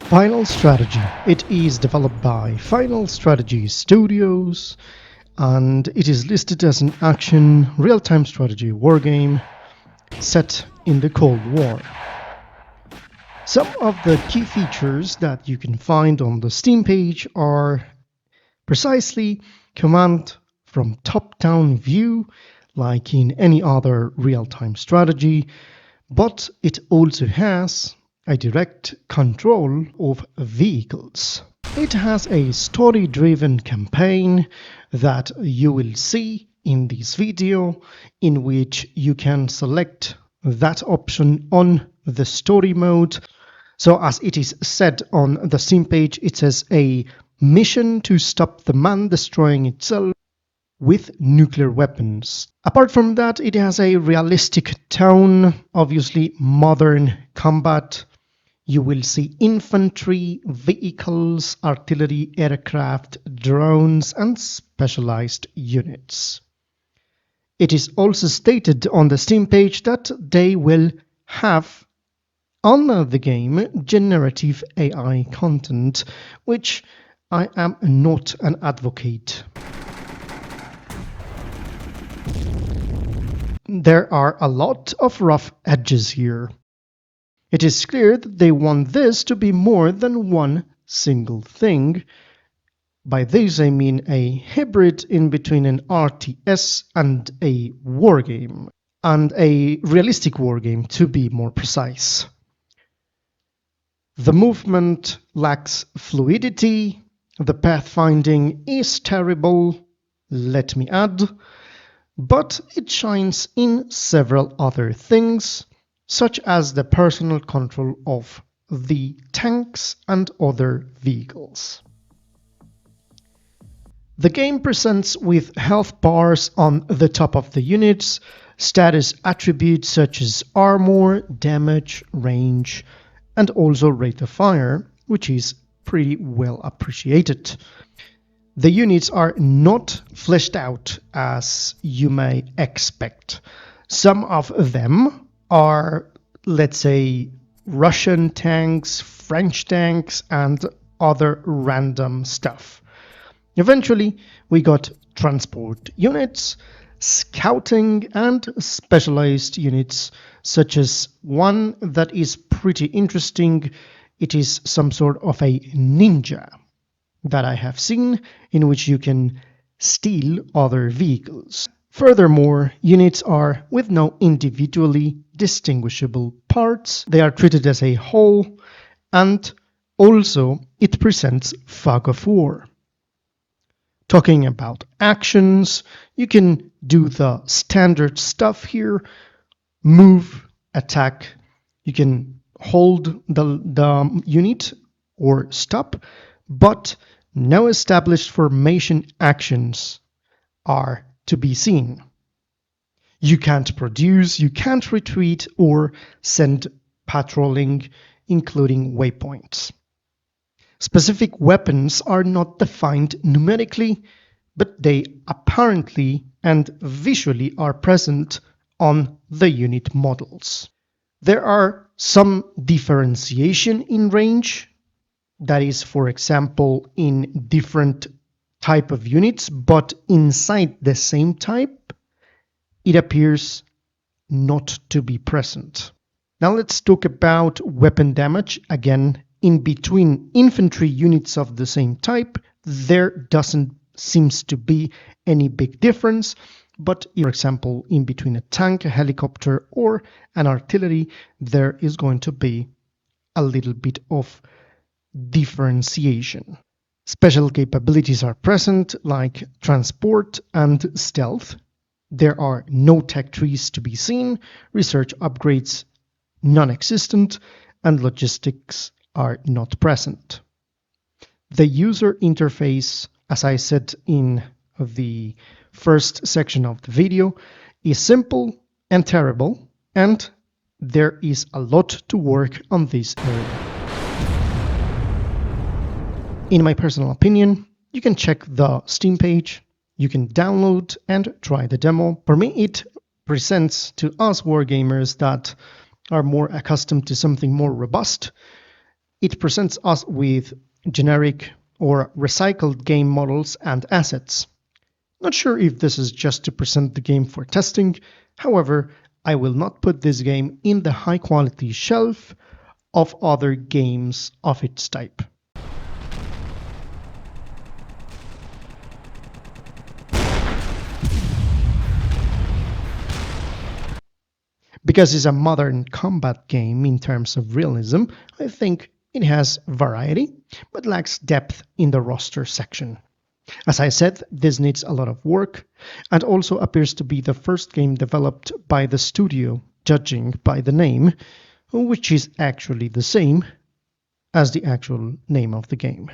Final Strategy. It is developed by Final Strategy Studios and it is listed as an action real-time strategy wargame set in the Cold War. Some of the key features that you can find on the Steam page are precisely command from top-down view like in any other real-time strategy, but it also has a direct control of vehicles. It has a story-driven campaign that you will see in this video, in which you can select that option on the story mode. So as it is said on the Steam page, it says a mission to stop the man destroying itself with nuclear weapons. Apart from that, it has a realistic tone, obviously modern combat. You will see infantry, vehicles, artillery, aircraft, drones, and specialized units. It is also stated on the Steam page that they will have on the game generative AI content, which I am not an advocate. There are a lot of rough edges here. It is clear that they want this to be more than one single thing. By this I mean a hybrid in between an RTS and a wargame, and a realistic wargame to be more precise. The movement lacks fluidity, the pathfinding is terrible, let me add, but it shines in several other things, such as the personal control of the tanks and other vehicles. The game presents with health bars on the top of the units, status attributes such as armor, damage, range, and also rate of fire, which is pretty well appreciated. The units are not fleshed out as you may expect. Some of them are, let's say, Russian tanks, French tanks, and other random stuff. Eventually, we got transport units, scouting, and specialized units, such as one that is pretty interesting. It is some sort of a ninja that I have seen, in which you can steal other vehicles. Furthermore, units are with no individually distinguishable parts. They are treated as a whole, and also it presents fog of war. Talking about actions, you can do the standard stuff here: move, attack. You can hold the unit or stop, but no established formation actions are to be seen. You can't produce, you can't retreat or send patrolling, including waypoints. Specific weapons are not defined numerically, but they apparently and visually are present on the unit models. There are some differentiation in range, that is, for example, in different type of units, but inside the same type, it appears not to be present. Now let's talk about weapon damage. Again, in between infantry units of the same type, there doesn't seems to be any big difference, but for example, in between a tank, a helicopter, or an artillery, there is going to be a little bit of differentiation. Special capabilities are present, like transport and stealth. There are no tech trees to be seen, research upgrades non-existent, and logistics are not present. The user interface, as I said in the first section of the video, is simple and terrible, and there is a lot to work on this area. In my personal opinion, you can check the Steam page, you can download and try the demo. For me, it presents to us wargamers that are more accustomed to something more robust It presents us with generic or recycled game models and assets. Not sure if this is just to present the game for testing, however, I will not put this game in the high quality shelf of other games of its type. Because it's a modern combat game in terms of realism, I think it has variety, but lacks depth in the roster section. As I said, this needs a lot of work, and also appears to be the first game developed by the studio, judging by the name, which is actually the same as the actual name of the game.